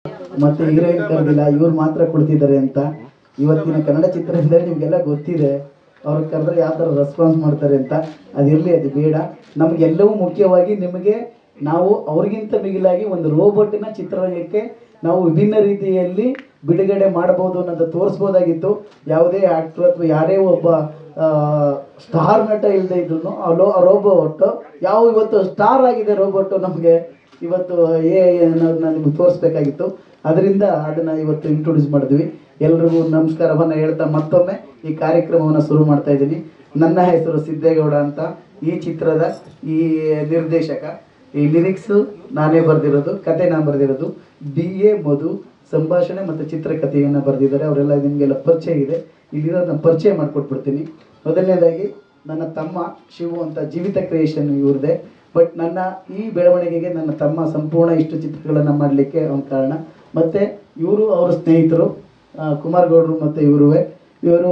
ಮತ್ತೆ ಹೀರೋಯಿನ್ ಕರೆದಿಲ್ಲ, ಇವ್ರು ಮಾತ್ರ ಕೊಡ್ತಿದ್ದಾರೆ ಅಂತ. ಇವತ್ತಿನ ಕನ್ನಡ ಚಿತ್ರರಂಗದಲ್ಲಿ ನಿಮಗೆಲ್ಲ ಗೊತ್ತಿದೆ ಅವ್ರು ಕರೆದ್ರೆ ಯಾವ ಥರ ರೆಸ್ಪಾನ್ಸ್ ಮಾಡ್ತಾರೆ ಅಂತ. ಅದಿರಲಿ, ಅದು ಬೇಡ. ನಮಗೆಲ್ಲವೂ ಮುಖ್ಯವಾಗಿ ನಿಮಗೆ ನಾವು ಅವ್ರಿಗಿಂತ ಮಿಗಿಲಾಗಿ ಒಂದು ರೋಬೋಟಿನ ಚಿತ್ರರಂಗಕ್ಕೆ ನಾವು ವಿಭಿನ್ನ ರೀತಿಯಲ್ಲಿ ಬಿಡುಗಡೆ ಮಾಡ್ಬೋದು ಅನ್ನೋದು ತೋರಿಸ್ಬೋದಾಗಿತ್ತು. ಯಾವುದೇ ಆ್ಯಕ್ಟ್ರ್ ಅಥವಾ ಯಾರೇ ಒಬ್ಬ ಸ್ಟಾರ್ ನಟ ಇಲ್ಲದೆ ಇದ್ರು ರೋಬೋಟ್ ಯಾವ ಇವತ್ತು ಸ್ಟಾರ್ ಆಗಿದೆ ರೋಬೋಟು ನಮಗೆ ಇವತ್ತು ಅನ್ನೋದನ್ನ ನಿಮ್ಗೆ ತೋರಿಸ್ಬೇಕಾಗಿತ್ತು. ಅದರಿಂದ ಅದನ್ನು ಇವತ್ತು ಇಂಟ್ರೊಡ್ಯೂಸ್ ಮಾಡಿದ್ವಿ. ಎಲ್ರಿಗೂ ನಮಸ್ಕಾರವನ್ನು ಹೇಳ್ತಾ ಮತ್ತೊಮ್ಮೆ ಈ ಕಾರ್ಯಕ್ರಮವನ್ನು ಶುರು ಮಾಡ್ತಾ ಇದ್ದೀನಿ. ನನ್ನ ಹೆಸರು ಸಿದ್ದೇಗೌಡ ಅಂತ. ಈ ಚಿತ್ರದ ಈ ನಿರ್ದೇಶಕ, ಈ ಲಿರಿಕ್ಸು ನಾನೇ ಬರೆದಿರೋದು, ಕತೆ ನಾನು ಬರೆದಿರೋದು. BA ಮಧು ಸಂಭಾಷಣೆ ಮತ್ತು ಚಿತ್ರಕಥೆಯನ್ನು ಬರೆದಿದ್ದಾರೆ. ಅವರೆಲ್ಲ ನಿಮಗೆಲ್ಲ ಪರಿಚಯ ಇದೆ. ಇಲ್ಲಿರೋದನ್ನ ಪರಿಚಯ ಮಾಡಿಕೊಟ್ಬಿಡ್ತೀನಿ. ಮೊದಲನೇದಾಗಿ ನನ್ನ ತಮ್ಮ ಶಿವು ಅಂತ, ಜೀವಿತ ಕ್ರಿಯೇಷನ್ ಇವ್ರದ್ದೇ. ಬಟ್ ನನ್ನ ಈ ಬೆಳವಣಿಗೆಗೆ ನನ್ನ ತಮ್ಮ ಸಂಪೂರ್ಣ ಇಷ್ಟು ಚಿತ್ರಗಳನ್ನು ಮಾಡಲಿಕ್ಕೆ ಅವನ ಕಾರಣ. ಮತ್ತು ಇವರು ಅವರ ಸ್ನೇಹಿತರು ಕುಮಾರ್ ಗೌಡರು ಮತ್ತು ಇವರು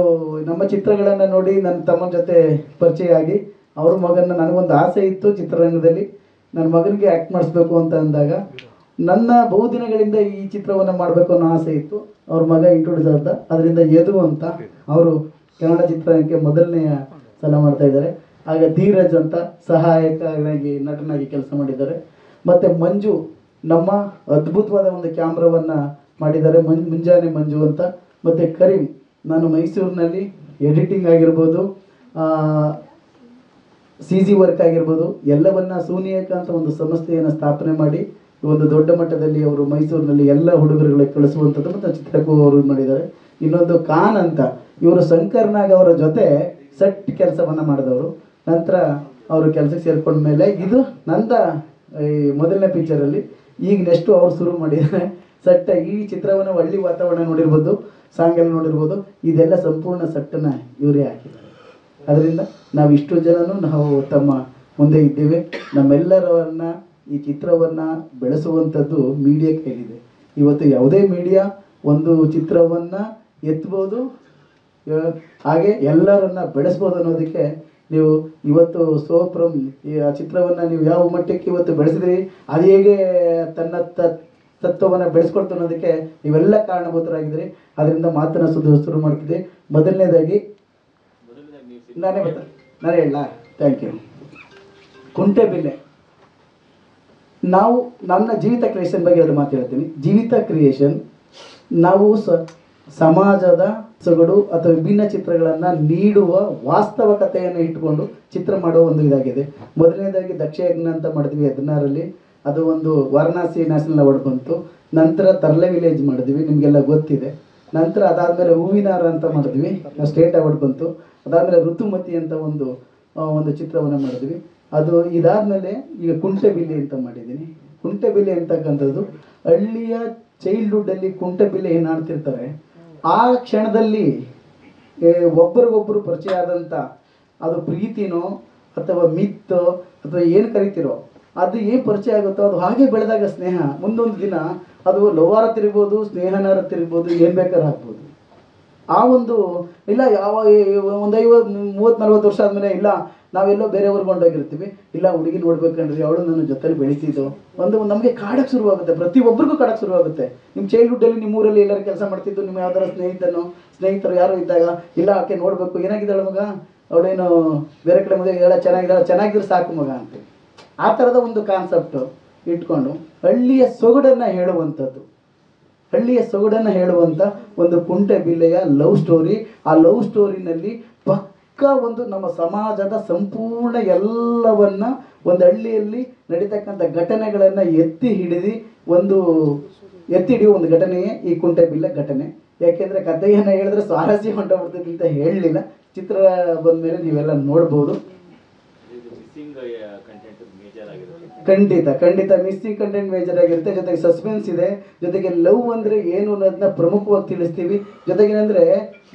ನಮ್ಮ ಚಿತ್ರಗಳನ್ನು ನೋಡಿ ನನ್ನ ತಮ್ಮನ ಜೊತೆ ಪರಿಚಯ ಆಗಿ ಅವ್ರ ಮಗನ, ನನಗೊಂದು ಆಸೆ ಇತ್ತು ಚಿತ್ರರಂಗದಲ್ಲಿ ನನ್ನ ಮಗನಿಗೆ ಆ್ಯಕ್ಟ್ ಮಾಡಿಸ್ಬೇಕು ಅಂತ ಅಂದಾಗ ನನ್ನ ಬಹುದಿನಗಳಿಂದ ಈ ಚಿತ್ರವನ್ನು ಮಾಡಬೇಕು ಅನ್ನೋ ಆಸೆ ಇತ್ತು. ಅವ್ರ ಮಗ ಇಂಟ್ರೊಡ್ಯೂಸ್ ಆದ. ಅದರಿಂದ ಯದು ಅಂತ ಅವರು ಕನ್ನಡ ಚಿತ್ರರಂಗಕ್ಕೆ ಮೊದಲನೆಯ ಸಲ ಮಾಡ್ತಾ ಇದ್ದಾರೆ. ಆಗ ಧೀರಜ್ ಅಂತ ಸಹಾಯಕನಾಗಿ ನಟನಾಗಿ ಕೆಲಸ ಮಾಡಿದ್ದಾರೆ. ಮತ್ತು ಮಂಜು ನಮ್ಮ ಅದ್ಭುತವಾದ ಒಂದು ಕ್ಯಾಮ್ರಾವನ್ನು ಮಾಡಿದ್ದಾರೆ, ಮುಂಜಾನೆ ಮಂಜು ಅಂತ. ಮತ್ತು ಕರೀಂ, ನಾನು ಮೈಸೂರಿನಲ್ಲಿ ಎಡಿಟಿಂಗ್ ಆಗಿರ್ಬೋದು, CG ವರ್ಕ್ ಆಗಿರ್ಬೋದು, ಎಲ್ಲವನ್ನ ಸೂನಿಯಕ ಅಂತ ಒಂದು ಸಂಸ್ಥೆಯನ್ನು ಸ್ಥಾಪನೆ ಮಾಡಿ ಒಂದು ದೊಡ್ಡ ಮಟ್ಟದಲ್ಲಿ ಅವರು ಮೈಸೂರಿನಲ್ಲಿ ಎಲ್ಲ ಹುಡುಗರುಗಳಿಗೆ ಕಳಿಸುವಂಥದ್ದು ಮತ್ತು ಚಿತ್ರಕ್ಕೂ ಅವರು ಮಾಡಿದ್ದಾರೆ. ಇನ್ನೊಂದು ಖಾನ್ ಅಂತ, ಇವರು ಶಂಕರ್ನಾಗ್ ಅವರ ಜೊತೆ ಸೆಟ್ ಕೆಲಸವನ್ನು ಮಾಡಿದವರು. ನಂತರ ಅವರು ಕೆಲಸಕ್ಕೆ ಸೇರ್ಕೊಂಡ ಮೇಲೆ ಇದು ನಂದ ಈ ಮೊದಲನೇ ಪಿಕ್ಚರಲ್ಲಿ. ಈಗ ನೆಕ್ಸ್ಟು ಅವ್ರು ಶುರು ಮಾಡಿದ್ದಾರೆ ಸೆಟ್. ಈ ಚಿತ್ರವನ್ನು ಹಳ್ಳಿ ವಾತಾವರಣ ನೋಡಿರ್ಬೋದು, ಸಾಂಗೆಲ್ಲ ನೋಡಿರ್ಬೋದು. ಇದೆಲ್ಲ ಸಂಪೂರ್ಣ ಸೆಟ್ಟನ್ನು ಇವರೇ ಹಾಕಿದ್ದಾರೆ. ಅದರಿಂದ ನಾವು ಇಷ್ಟು ಜನನು ನಾವು ತಮ್ಮ ಮುಂದೆ ಇದ್ದೇವೆ. ನಮ್ಮೆಲ್ಲರನ್ನ ಈ ಚಿತ್ರವನ್ನು ಬೆಳೆಸುವಂಥದ್ದು ಮೀಡಿಯಾ ಕೈಲಿದೆ. ಇವತ್ತು ಯಾವುದೇ ಮೀಡಿಯಾ ಒಂದು ಚಿತ್ರವನ್ನು ಎತ್ಬೋದು, ಹಾಗೆ ಎಲ್ಲರನ್ನ ಬೆಳೆಸ್ಬೋದು ಅನ್ನೋದಕ್ಕೆ ನೀವು ಇವತ್ತು ಸೋಪ್ರಮ್ ಈ ಚಿತ್ರವನ್ನು ನೀವು ಯಾವ ಮಟ್ಟಕ್ಕೆ ಇವತ್ತು ಬೆಳೆಸಿದ್ರಿ, ಅದು ಹೇಗೆ ತನ್ನ ತತ್ವವನ್ನು ಬೆಳೆಸ್ಕೊಡ್ತು ಅನ್ನೋದಕ್ಕೆ ನೀವೆಲ್ಲ ಕಾರಣಭೂತರಾಗಿದ್ದೀರಿ. ಅದರಿಂದ ಮಾತನ್ನು ಶುರು ಮಾಡ್ತಿದ್ದೆ. ಮೊದಲನೇದಾಗಿ ನಾನೇ ಹೇಳ. Thank you. ಕುಂಟೆಬಿಲ್ಲೆ, ನಾವು ನನ್ನ ಜೀವಿತ ಕ್ರಿಯೇಷನ್ ಬಗ್ಗೆ ಎರಡು ಮಾತು ಹೇಳ್ತೀನಿ. ಜೀವಿತ ಕ್ರಿಯೇಷನ್ ನಾವು ಸಮಾಜದ ಸೊಗಡು ಅಥವಾ ವಿಭಿನ್ನ ಚಿತ್ರಗಳನ್ನು ನೀಡುವ ವಾಸ್ತವ ಕಥೆಯನ್ನು ಇಟ್ಟುಕೊಂಡು ಚಿತ್ರ ಮಾಡುವ ಒಂದು ಇದಾಗಿದೆ. ಮೊದಲನೇದಾಗಿ ದಕ್ಷಯಜ್ಞ ಅಂತ ಮಾಡಿದ್ವಿ 16ರಲ್ಲಿ. ಅದು ಒಂದು ವಾರಣಾಸಿ ನ್ಯಾಷನಲ್ ಅವಾರ್ಡ್ ಬಂತು. ನಂತರ ತರ್ಲೆ ವಿಲೇಜ್ ಮಾಡಿದ್ವಿ, ನಿಮಗೆಲ್ಲ ಗೊತ್ತಿದೆ. ನಂತರ ಅದಾದಮೇಲೆ ಹೂವಿನಾರ ಅಂತ ಮಾಡಿದ್ವಿ, ಸ್ಟೇಟ್ ಅವಾರ್ಡ್ ಬಂತು. ಅದಾದಮೇಲೆ ಋತುಮತಿ ಅಂತ ಒಂದು ಚಿತ್ರವನ್ನು ಮಾಡಿದ್ವಿ. ಅದು ಇದಾದಮೇಲೆ ಈಗ ಕುಂಟೆಬಿಲ್ಲೆ ಅಂತ ಮಾಡಿದ್ದೀನಿ. ಕುಂಟೆಬಿಲ್ಲೆ ಅಂತಕ್ಕಂಥದ್ದು ಹಳ್ಳಿಯ ಚೈಲ್ಡ್ಹುಡ್ಡಲ್ಲಿ ಕುಂಟೆಬಿಲ್ಲೆ ಏನು ಆಡ್ತಿರ್ತಾರೆ, ಆ ಕ್ಷಣದಲ್ಲಿ ಒಬ್ಬರಿಗೊಬ್ಬರು ಪರಿಚಯ ಆದಂಥ ಅದು ಪ್ರೀತಿನೋ ಅಥವಾ ಮಿತ್ತೋ ಅಥವಾ ಏನು ಕರಿತೀರೋ ಅದು ಏನು ಪರಿಚಯ ಆಗುತ್ತೋ ಅದು ಹಾಗೆ ಬೆಳೆದಾಗ ಸ್ನೇಹ ಮುಂದೊಂದು ದಿನ ಅದು ಲವ್ವಾರ ತಿರ್ಬೋದು, ಸ್ನೇಹನಾರ ತಿರ್ಬೋದು, ಏನು ಬೇಕಾದ್ರೂ ಆಗ್ಬೋದು. ಆ ಒಂದು ಇಲ್ಲ ಯಾವ ಒಂದು 30-40 ವರ್ಷ ಆದಮೇಲೆ ಇಲ್ಲ ನಾವೆಲ್ಲೋ ಬೇರೆಯವ್ರಿಗೆ ಕೊಂಡೋಗಿರ್ತೀವಿ, ಇಲ್ಲ ಹುಡುಗಿ ನೋಡ್ಬೇಕಂದ್ರಿ ಅವಳು ನನ್ನ ಜೊತೆಲಿ ಬೆಳೀತಿದ್ದು ನಮಗೆ ಕಾಡಕ್ಕೆ ಶುರುವಾಗುತ್ತೆ. ಪ್ರತಿಯೊಬ್ಬರಿಗೂ ಕಾಡಕ್ಕೆ ಶುರುವಾಗುತ್ತೆ. ನಿಮ್ಮ ಚೈಲ್ಡ್ಹುಡ್ಡಲ್ಲಿ ನಿಮ್ಮೂರಲ್ಲಿ ಎಲ್ಲರೂ ಕೆಲಸ ಮಾಡ್ತಿದ್ದು, ನಿಮ್ಮ ಯಾವ್ದಾರ ಸ್ನೇಹಿತರು ಯಾರು ಇದ್ದಾಗ ಇಲ್ಲ ಆಕೆ ನೋಡಬೇಕು, ಏನಾಗಿದ್ದಾಳೆ ಮಗ, ಅವಳೇನು ಬೇರೆ ಕಡೆ ಮದುವೆ ಎಲ್ಲ ಚೆನ್ನಾಗಿದ್ರೆ ಸಾಕು ಮಗ ಅಂತ. ಆ ಥರದ ಒಂದು ಕಾನ್ಸೆಪ್ಟು ಇಟ್ಕೊಂಡು ಹಳ್ಳಿಯ ಸೊಗಡನ್ನು ಹೇಳುವಂಥ ಒಂದು ಕುಂಟೆಬಿಲ್ಲೆಯ ಲವ್ ಸ್ಟೋರಿ. ಆ ಲವ್ ಸ್ಟೋರಿನಲ್ಲಿ ಪಕ್ಕ ಒಂದು ನಮ್ಮ ಸಮಾಜದ ಸಂಪೂರ್ಣ ಎಲ್ಲವನ್ನ ಒಂದು ಹಳ್ಳಿಯಲ್ಲಿ ನಡೀತಕ್ಕಂಥ ಘಟನೆಗಳನ್ನು ಎತ್ತಿ ಹಿಡಿಯುವ ಒಂದು ಘಟನೆಯೇ ಈ ಕುಂಟೆಬಿಲ್ಲೆ ಘಟನೆ. ಯಾಕೆಂದರೆ ಕಥೆಯನ್ನು ಹೇಳಿದ್ರೆ ಸ್ವಾರಸ್ಯ ಹೊಂಟೋಗ್ಬಿಡ್ತೈತೆ ಅಂತ ಹೇಳಲಿಲ್ಲ. ಚಿತ್ರ ಬಂದ ಮೇಲೆ ನೀವೆಲ್ಲ ನೋಡ್ಬೋದು. ಖಂಡಿತ ಮಿಸ್ಸಿಂಗ್ ಕಂಟೆಂಟ್ ಮೇಜರ್ ಆಗಿರುತ್ತೆ. ಜೊತೆಗೆ ಸಸ್ಪೆನ್ಸ್ ಇದೆ, ಜೊತೆಗೆ ಲವ್ ಅಂದರೆ ಏನು ಅನ್ನೋದನ್ನ ಪ್ರಮುಖವಾಗಿ ತಿಳಿಸ್ತೀವಿ. ಜೊತೆಗೇನೆಂದರೆ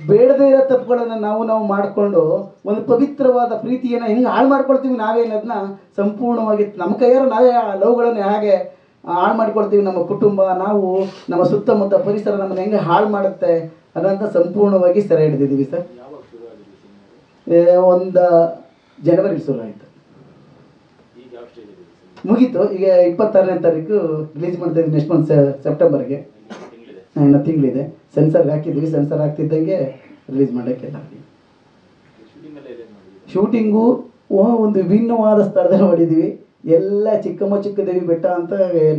ಬೇಡದೇ ಇರೋ ತಪ್ಪುಗಳನ್ನು ನಾವು ಮಾಡಿಕೊಂಡು ಒಂದು ಪವಿತ್ರವಾದ ಪ್ರೀತಿಯನ್ನು ಹೆಂಗೆ ಹಾಳು ಮಾಡ್ಕೊಳ್ತೀವಿ ನಾವೇನದನ್ನ ಸಂಪೂರ್ಣವಾಗಿ ನಮ್ಮ ಕೈಯಾರ ನಾವೇ ಲವ್ಗಳನ್ನು ಹೇಗೆ ಹಾಳು ಮಾಡ್ಕೊಳ್ತೀವಿ, ನಮ್ಮ ಕುಟುಂಬ, ನಾವು ನಮ್ಮ ಸುತ್ತಮುತ್ತ ಪರಿಸರ ನಮ್ಮನ್ನು ಹೆಂಗೆ ಹಾಳು ಮಾಡುತ್ತೆ ಅನ್ನೋಂಥ ಸಂಪೂರ್ಣವಾಗಿ ಸೆರೆ ಹಿಡಿದಿದ್ದೀವಿ ಸರ್. ಒಂದು ಜನವರಿ ಶುರು ಆಯಿತು. ಮುಗೀತು. ಈಗ 26ನೇ ತಾರೀಕು ರಿಲೀಸ್ ಮಾಡ್ತಾ ಇದ್ದೀವಿ, ನೆಕ್ಸ್ಟ್ ಮಂತ್ ಸೆಪ್ಟೆಂಬರ್ಗೆ. ಇನ್ನು ತಿಂಗಳಿದೆ. ಸೆನ್ಸರ್ಗೆ ಹಾಕಿದ್ವಿ, ಸೆನ್ಸರ್ ಆಗ್ತಿದ್ದಂಗೆ ರಿಲೀಸ್ ಮಾಡೋಕ್ಕೆಲ್ಲ. ಶೂಟಿಂಗು ಒಂದು ವಿಭಿನ್ನವಾದ ಸ್ಥಳದಲ್ಲಿ ಮಾಡಿದ್ದೀವಿ. ಎಲ್ಲ ಚಿಕ್ಕದೇವಿ ಬೆಟ್ಟ ಅಂತ,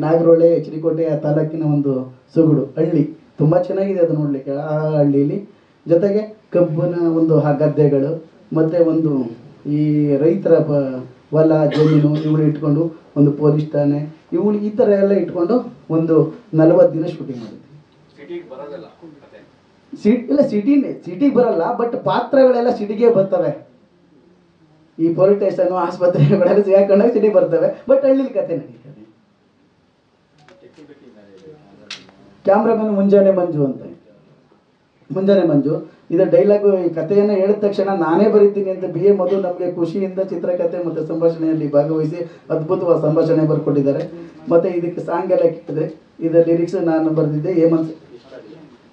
ನಾಗರಹೊಳೆ ಎಚ್ ಡಿ ಕೋಟೆ ಆ ತಾಲೂಕಿನ ಒಂದು ಸೊಗಡು ಹಳ್ಳಿ. ತುಂಬ ಚೆನ್ನಾಗಿದೆ ಅದು ನೋಡಲಿಕ್ಕೆ. ಆ ಹಳ್ಳಿಲಿ ಜೊತೆಗೆ ಕಬ್ಬಿನ ಒಂದು ಗದ್ದೆಗಳು ಮತ್ತು ಒಂದು ಈ ರೈತರ ಹೊಲ ಜಮೀನು ಇವುಗಳು ಇಟ್ಕೊಂಡು ಒಂದು ಪೊಲೀಸ್ ಠಾಣೆ ಇವುಗಳು ಈ ಥರ ಎಲ್ಲ ಇಟ್ಕೊಂಡು ಒಂದು 40 ದಿನ ಶೂಟಿಂಗ್ ಮಾಡಿದ್ವಿ. ಸಿಟಿಗೆ ಬರಲ್ಲ, ಬಟ್ ಪಾತ್ರಗಳೆಲ್ಲ ಸಿಟಿಗೆ ಬರ್ತವೆ. ಈ ಪೊಲೀಸ್ ಸ್ಟೇಷನ್ ಆಸ್ಪತ್ರೆಗಳೆಲ್ಲ ಸಿಗಾಕೊಂಡಾಗ ಸಿಟಿ ಬರ್ತವೆ, ಬಟ್ ಹಳ್ಳಿಲಿ ಕತೆ ನಡೀತದೆ. ಕ್ಯಾಮ್ರಾಮನ್ ಮುಂಜಾನೆ ಮಂಜು ಅಂತ. ಮುಂಜಾನೆ ಮಂಜು ಇದು ಡೈಲಾಗು. ಈ ಕಥೆಯನ್ನು ಹೇಳಿದ ತಕ್ಷಣ ನಾನೇ ಬರೀತೀನಿ ಅಂತ BA ಮಧು ನಮಗೆ ಖುಷಿಯಿಂದ ಚಿತ್ರಕಥೆ ಮತ್ತು ಸಂಭಾಷಣೆಯಲ್ಲಿ ಭಾಗವಹಿಸಿ ಅದ್ಭುತವಾದ ಸಂಭಾಷಣೆ ಬರ್ಕೊಟ್ಟಿದ್ದಾರೆ. ಮತ್ತು ಇದಕ್ಕೆ ಸಾಂಗ್ ಎಲ್ಲ ಕೇಳಿದೆ. ಇದರ ಲಿರಿಕ್ಸ್ ನಾನು ಬರೆದಿದ್ದೆ. ಹೇಮಂತ್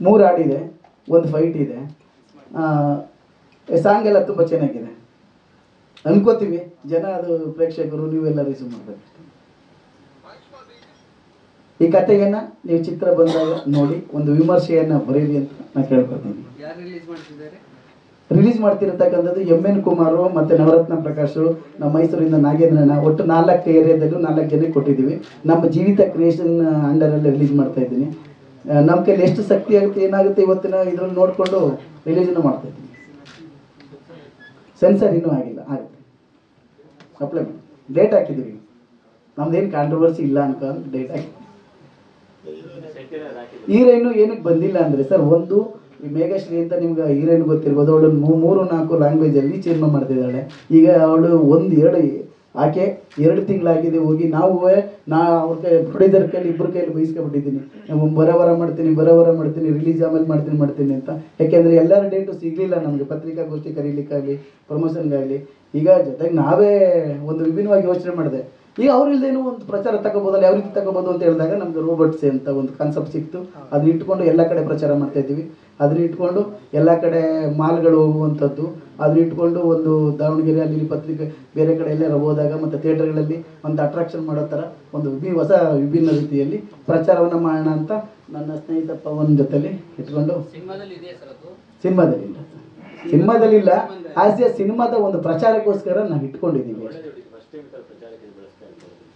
3 ಹಾಡಿದೆ, 1 ಫೈಟ್ ಇದೆ. ಸಾಂಗ್ ಎಲ್ಲ ತುಂಬ ಚೆನ್ನಾಗಿದೆ ಅನ್ಕೋತೀವಿ. ಜನ ಅದು ಪ್ರೇಕ್ಷಕರು ನೀವೆಲ್ಲ ರಿಸೀವ್ ಮಾಡಬೇಕು. ಈ ಕಥೆಯನ್ನು ನೀವು ಚಿತ್ರ ಬಂದಾಗ ನೋಡಿ ಒಂದು ವಿಮರ್ಶೆಯನ್ನು ಬರೀರಿ ಅಂತ ನಾನು ಕೇಳ್ಕೊತೀನಿ. ರಿಲೀಸ್ ಮಾಡ್ತಿರತಕ್ಕಂಥದ್ದು MN ಕುಮಾರು ಮತ್ತು ನವರತ್ನ ಪ್ರಕಾಶು, ನಮ್ಮ ಮೈಸೂರಿಂದ ನಾಗೇಂದ್ರಣ್ಣ. ಒಟ್ಟು 4 ಏರಿಯಾದಲ್ಲೂ 4 ಜನಕ್ಕೆ ಕೊಟ್ಟಿದ್ದೀವಿ. ನಮ್ಮ ಜೀವಿತ ಕ್ರಿಯೇಷನ್ ಅಂಡರಲ್ಲಿ ರಿಲೀಸ್ ಮಾಡ್ತಾ ಇದ್ದೀನಿ. ನಮ್ಮ ಕೈಲಿ ಎಷ್ಟು ಶಕ್ತಿ ಆಗುತ್ತೆ ಏನಾಗುತ್ತೆ ಇವತ್ತಿನ ಇದರಲ್ಲಿ ನೋಡಿಕೊಂಡು ರಿಲೀಸನ್ನು ಮಾಡ್ತಾ ಇದ್ದೀನಿ. ಸೆನ್ಸರ್ ಇನ್ನೂ ಆಗಿಲ್ಲ, ಆಗುತ್ತೆ. ಸಪ್ಲೈ ಡೇಟ್ ಹಾಕಿದ್ದೀವಿ. ನಮ್ದೇನು ಕಾಂಟ್ರವರ್ಸಿ ಇಲ್ಲ ಅನ್ಕೊಂಡು ಡೇಟ್ ಹಾಕಿ. ಹೀರೋಯಿನ್ನು ಏನಕ್ಕೆ ಬಂದಿಲ್ಲ ಅಂದರೆ ಸರ್, ಒಂದು ಈ ಮೇಘಶ್ರೀ ಅಂತ ನಿಮ್ಗೆ ಹೀರೋಯಿನ್ ಗೊತ್ತಿರ್ಬೋದು. ಅವಳು 3-4 ಲ್ಯಾಂಗ್ವೇಜಲ್ಲಿ ಸಿನಿಮಾ ಮಾಡ್ತಿದ್ದಾಳೆ. ಈಗ ಅವಳು 1-2 ಆಕೆ 2 ತಿಂಗಳಾಗಿದೆ ಹೋಗಿ. ಅವ್ರ ಪ್ರೊಡ್ಯೂಸರ್ ಕೈಲಿ 2 ಕೈಲಿ ಬಯಸ್ಕೊಬಿಟ್ಟಿದ್ದೀನಿ. ಬರೋವರ ಮಾಡ್ತೀನಿ ರಿಲೀಸ್ ಆಮೇಲೆ ಮಾಡ್ತೀನಿ ಅಂತ. ಯಾಕೆಂದರೆ ಎಲ್ಲರ ಡೇಟು ಸಿಗಲಿಲ್ಲ ನಮಗೆ, ಪತ್ರಿಕಾಗೋಷ್ಠಿ ಕರೀಲಿಕ್ಕಾಗಲಿ ಪ್ರಮೋಷನ್ಗಾಗಲಿ. ಈಗ ಜೊತೆಗೆ ನಾವೇ ಒಂದು ವಿಭಿನ್ನವಾಗಿ ಯೋಚನೆ ಮಾಡಿದೆ. ಈಗ ಅವ್ರಿಲ್ದೇನೋ ಒಂದು ಪ್ರಚಾರ ತಗೋಬೋದಲ್ಲ, ಯಾವ ರೀತಿ ತಗೋಬೋದು ಅಂತ ಹೇಳಿದಾಗ ನಮ್ಗೆ ರೋಬೋಟ್ಸ್ ಅಂತ ಒಂದು ಕಾನ್ಸೆಪ್ಟ್ ಸಿಕ್ತು. ಅದನ್ನ ಇಟ್ಕೊಂಡು ಎಲ್ಲ ಕಡೆ ಪ್ರಚಾರ ಮಾಡ್ತಾಯಿದ್ದೀವಿ. ಅದನ್ನ ಇಟ್ಕೊಂಡು ಎಲ್ಲ ಕಡೆ ಮಾಲ್ಗಳು ಹೋಗುವಂಥದ್ದು, ಅದನ್ನ ಇಟ್ಕೊಂಡು ಒಂದು ದಾವಣಗೆರೆ ಅಲ್ಲಿ ಪತ್ರಿಕೆ ಬೇರೆ ಕಡೆ ಎಲ್ಲಾರು ಹೋದಾಗ ಮತ್ತು ಥಿಯೇಟರ್ಗಳಲ್ಲಿ ಒಂದು ಅಟ್ರಾಕ್ಷನ್ ಮಾಡೋ ಥರ ಒಂದು ಹೊಸ ವಿಭಿನ್ನ ರೀತಿಯಲ್ಲಿ ಪ್ರಚಾರವನ್ನು ಮಾಡೋಣ ಅಂತ ನನ್ನ ಸ್ನೇಹಿತ ಪವನ್ ಜೊತೆಲಿ ಇಟ್ಕೊಂಡು. ಸಿನಿಮಾದಲ್ಲಿಲ್ಲ, ಆಸ್ ಎ ಸಿನಿಮಾದ ಒಂದು ಪ್ರಚಾರಕ್ಕೋಸ್ಕರ ನಾವು ಇಟ್ಕೊಂಡಿದ್ದೀವಿ.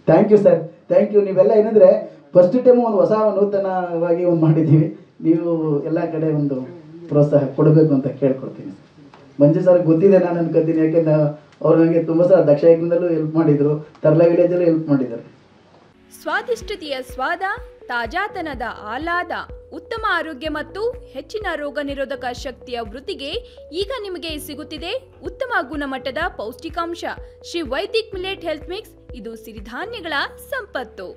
Thank you sir, thank you. ನೀವೆಲ್ಲ ಏನಂದರೆ ಫಸ್ಟ್ ಟೈಮು ಒಂದು ಹೊಸ ನೂತನವಾಗಿ ಒಂದು ಮಾಡಿದ್ದೀವಿ. ನೀವು ಎಲ್ಲ ಕಡೆ ಒಂದು ಪ್ರೋತ್ಸಾಹ ಕೊಡಬೇಕು ಅಂತ ಕೇಳ್ಕೊಡ್ತೀನಿ. ಮಂಜು ಸರ್ ಗೊತ್ತಿದೆ ನಾನು ಅನ್ಕೋತೀನಿ, ಯಾಕೆಂದ್ರೆ ಅವ್ರು ನನಗೆ ತುಂಬ ಸಲ ದಕ್ಷ ಯಜ್ಞದಲ್ಲೂ ಹೆಲ್ಪ್ ಮಾಡಿದರು, ತರ್ಲಾ ವಿಲೇಜಲ್ಲೂ ಹೆಲ್ಪ್ ಮಾಡಿದ್ದಾರೆ. ಸ್ವಾದಿಷ್ಟತೆಯ ಸ್ವಾದ, ತಾಜಾತನದ ಆಹ್ಲಾದ, ಉತ್ತಮ ಆರೋಗ್ಯ ಮತ್ತು ಹೆಚ್ಚಿನ ರೋಗ ನಿರೋಧಕ ಶಕ್ತಿಯ ವೃದ್ಧಿಗೆ ಈಗ ನಿಮಗೆ ಸಿಗುತ್ತಿದೆ ಉತ್ತಮ ಗುಣಮಟ್ಟದ ಪೌಷ್ಟಿಕಾಂಶ. Shri Vaidik millet health mix. ಇದು ಸಿರಿಧಾನ್ಯಗಳ ಸಂಪತ್ತು.